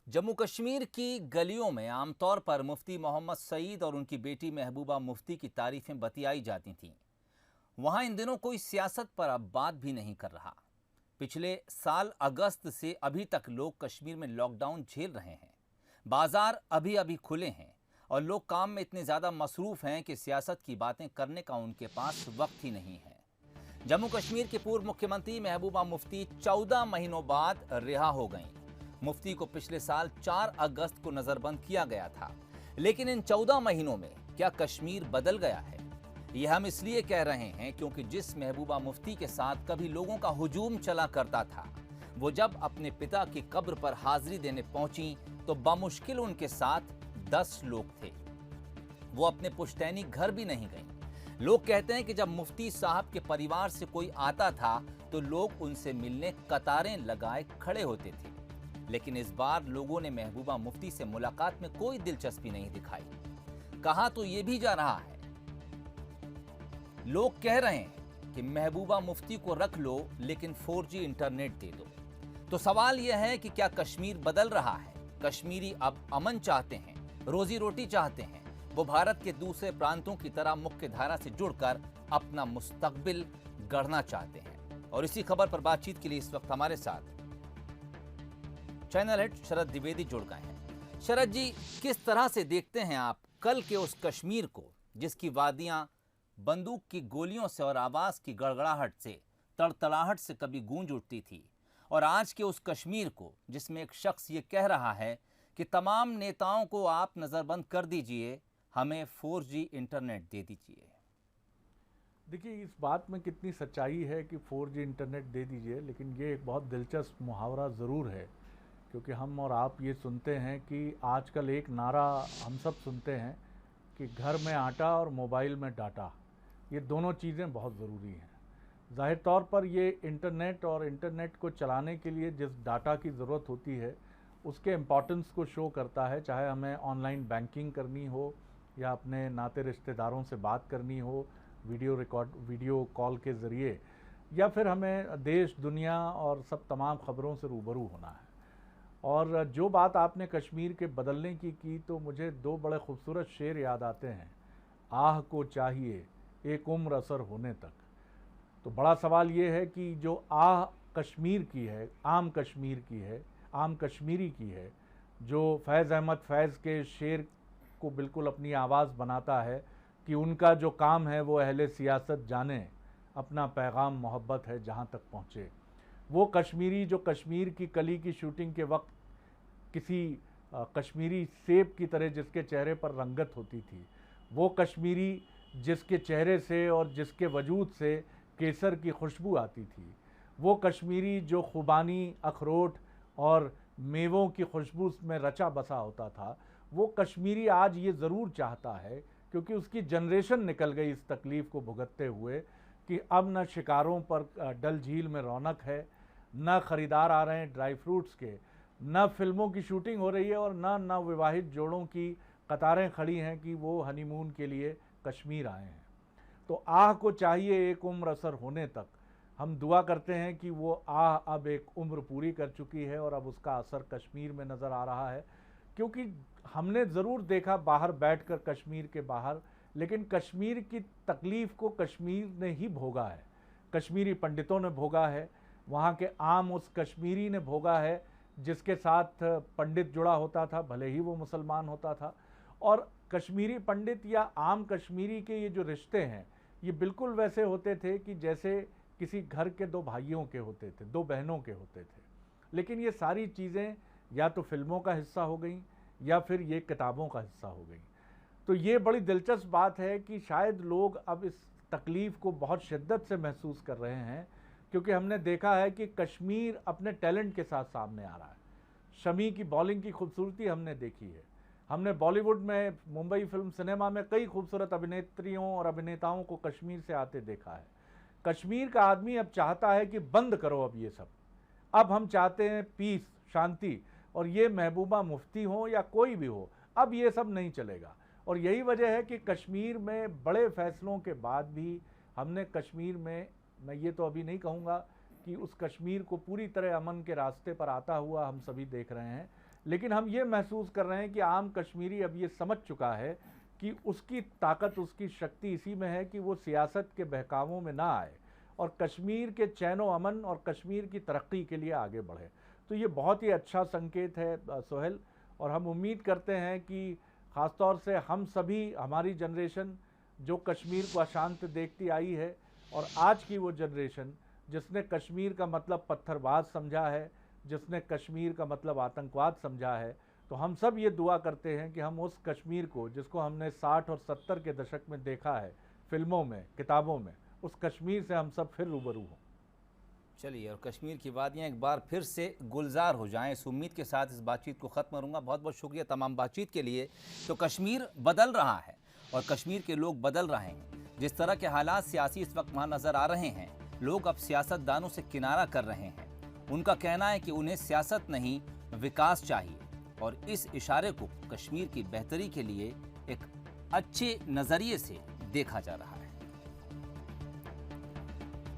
जम्मू कश्मीर की गलियों में आमतौर पर मुफ्ती मोहम्मद सईद और उनकी बेटी महबूबा मुफ्ती की तारीफें बतियाई जाती थीं। वहां इन दिनों कोई सियासत पर अब बात भी नहीं कर रहा। पिछले साल अगस्त से अभी तक लोग कश्मीर में लॉकडाउन झेल रहे हैं। बाजार अभी अभी खुले हैं और लोग काम में इतने ज़्यादा मसरूफ़ हैं कि सियासत की बातें करने का उनके पास वक्त ही नहीं है। जम्मू कश्मीर की पूर्व मुख्यमंत्री महबूबा मुफ्ती 14 महीनों बाद रिहा हो गईं। मुफ्ती को पिछले साल 4 अगस्त को नजरबंद किया गया था, लेकिन इन 14 महीनों में क्या कश्मीर बदल गया है? यह हम इसलिए कह रहे हैं क्योंकि जिस महबूबा मुफ्ती के साथ कभी लोगों का हुजूम चला करता था, वो जब अपने पिता की कब्र पर हाजिरी देने पहुंची तो बामुश्किल उनके साथ 10 लोग थे। वो अपने पुश्तैनी घर भी नहीं गईं। लोग कहते हैं कि जब मुफ्ती साहब के परिवार से कोई आता था तो लोग उनसे मिलने कतारें लगाए खड़े होते थे, लेकिन इस बार लोगों ने महबूबा मुफ्ती से मुलाकात में कोई दिलचस्पी नहीं दिखाई। कहा तो यह भी जा रहा है, लोग कह रहे हैं कि महबूबा मुफ्ती को रख लो लेकिन 4G इंटरनेट दे दो। तो सवाल यह है कि क्या कश्मीर बदल रहा है? कश्मीरी अब अमन चाहते हैं, रोजी रोटी चाहते हैं, वो भारत के दूसरे प्रांतों की तरह मुख्य धारा से जुड़कर अपना मुस्तकबिल गढ़ना चाहते हैं। और इसी खबर पर बातचीत के लिए इस वक्त हमारे साथ चैनल हेड शरद द्विवेदी जुड़ गए हैं। शरद जी, किस तरह से देखते हैं आप कल के उस कश्मीर को जिसकी वादियां बंदूक की गोलियों से और आवाज की गड़गड़ाहट से, तड़तड़ाहट से कभी गूंज उठती थी, और आज के उस कश्मीर को जिसमें एक शख्स ये कह रहा है कि तमाम नेताओं को आप नजरबंद कर दीजिए, हमें 4G इंटरनेट दे दीजिए? देखिए, इस बात में कितनी सच्चाई है कि 4G इंटरनेट दे दीजिए, लेकिन ये एक बहुत दिलचस्प मुहावरा ज़रूर है, क्योंकि हम और आप ये सुनते हैं कि आजकल एक नारा हम सब सुनते हैं कि घर में आटा और मोबाइल में डाटा, ये दोनों चीज़ें बहुत ज़रूरी हैं। ज़ाहिर तौर पर ये इंटरनेट और इंटरनेट को चलाने के लिए जिस डाटा की ज़रूरत होती है उसके इम्पॉर्टेंस को शो करता है, चाहे हमें ऑनलाइन बैंकिंग करनी हो या अपने नाते रिश्तेदारों से बात करनी हो वीडियो कॉल के ज़रिए, या फिर हमें देश दुनिया और सब तमाम ख़बरों से रूबरू होना है। और जो बात आपने कश्मीर के बदलने की तो मुझे दो बड़े खूबसूरत शेर याद आते हैं। आह को चाहिए एक उम्र असर होने तक। तो बड़ा सवाल ये है कि जो आह कश्मीर की है, आम कश्मीर की है, आम कश्मीरी की है, जो फैज़ अहमद फैज़ के शेर को बिल्कुल अपनी आवाज़ बनाता है कि उनका जो काम है वो अहले सियासत जाने, अपना पैगाम मोहब्बत है जहाँ तक पहुँचे। वो कश्मीरी जो कश्मीर की कली की शूटिंग के वक्त किसी कश्मीरी सेब की तरह जिसके चेहरे पर रंगत होती थी, वो कश्मीरी जिसके चेहरे से और जिसके वजूद से केसर की खुशबू आती थी, वो कश्मीरी जो खुबानी, अखरोट और मेवों की खुशबू में रचा बसा होता था, वो कश्मीरी आज ये ज़रूर चाहता है, क्योंकि उसकी जनरेशन निकल गई इस तकलीफ़ को भुगतते हुए कि अब न शिकारों पर डल झील में रौनक है, न ख़रीदार आ रहे हैं ड्राई फ्रूट्स के, न फिल्मों की शूटिंग हो रही है, और न विवाहित जोड़ों की कतारें खड़ी हैं कि वो हनीमून के लिए कश्मीर आए हैं। तो आह को चाहिए एक उम्र असर होने तक। हम दुआ करते हैं कि वो आह अब एक उम्र पूरी कर चुकी है और अब उसका असर कश्मीर में नज़र आ रहा है, क्योंकि हमने ज़रूर देखा बाहर बैठकर कश्मीर के बाहर, लेकिन कश्मीर की तकलीफ़ को कश्मीर ने ही भोगा है, कश्मीरी पंडितों ने भोगा है, वहाँ के आम उस कश्मीरी ने भोगा है जिसके साथ पंडित जुड़ा होता था, भले ही वो मुसलमान होता था। और कश्मीरी पंडित या आम कश्मीरी के ये जो रिश्ते हैं, ये बिल्कुल वैसे होते थे कि जैसे किसी घर के दो भाइयों के होते थे, दो बहनों के होते थे। लेकिन ये सारी चीज़ें या तो फिल्मों का हिस्सा हो गई या फिर ये किताबों का हिस्सा हो गई। तो ये बड़ी दिलचस्प बात है कि शायद लोग अब इस तकलीफ़ को बहुत शिद्दत से महसूस कर रहे हैं, क्योंकि हमने देखा है कि कश्मीर अपने टैलेंट के साथ सामने आ रहा है। शमी की बॉलिंग की खूबसूरती हमने देखी है। हमने बॉलीवुड में, मुंबई फिल्म सिनेमा में कई खूबसूरत अभिनेत्रियों और अभिनेताओं को कश्मीर से आते देखा है। कश्मीर का आदमी अब चाहता है कि बंद करो अब ये सब, अब हम चाहते हैं पीस, शांति, और ये महबूबा मुफ्ती हो या कोई भी हो, अब ये सब नहीं चलेगा। और यही वजह है कि कश्मीर में बड़े फैसलों के बाद भी हमने कश्मीर में, मैं ये तो अभी नहीं कहूँगा कि उस कश्मीर को पूरी तरह अमन के रास्ते पर आता हुआ हम सभी देख रहे हैं, लेकिन हम ये महसूस कर रहे हैं कि आम कश्मीरी अब ये समझ चुका है कि उसकी ताकत, उसकी शक्ति इसी में है कि वो सियासत के बहकावों में ना आए और कश्मीर के चैन व अमन और कश्मीर की तरक्की के लिए आगे बढ़े। तो ये बहुत ही अच्छा संकेत है सोहेल, और हम उम्मीद करते हैं कि ख़ासतौर से हम सभी, हमारी जनरेशन जो कश्मीर को अशांत देखती आई है, और आज की वो जनरेशन जिसने कश्मीर का मतलब पत्थरबाज समझा है, जिसने कश्मीर का मतलब आतंकवाद समझा है, तो हम सब ये दुआ करते हैं कि हम उस कश्मीर को, जिसको हमने 60 और 70 के दशक में देखा है फिल्मों में, किताबों में, उस कश्मीर से हम सब फिर रूबरू हों। चलिए, और कश्मीर की वादियाँ एक बार फिर से गुलजार हो जाएं, इस उम्मीद के साथ इस बातचीत को ख़त्म करूँगा। बहुत बहुत शुक्रिया तमाम बातचीत के लिए। तो कश्मीर बदल रहा है और कश्मीर के लोग बदल रहे हैं। जिस तरह के हालात सियासी इस वक्त वहाँ नज़र आ रहे हैं, लोग अब सियासतदानों से किनारा कर रहे हैं। उनका कहना है कि उन्हें सियासत नहीं, विकास चाहिए, और इस इशारे को कश्मीर की बेहतरी के लिए एक अच्छे नज़रिए से देखा जा रहा है।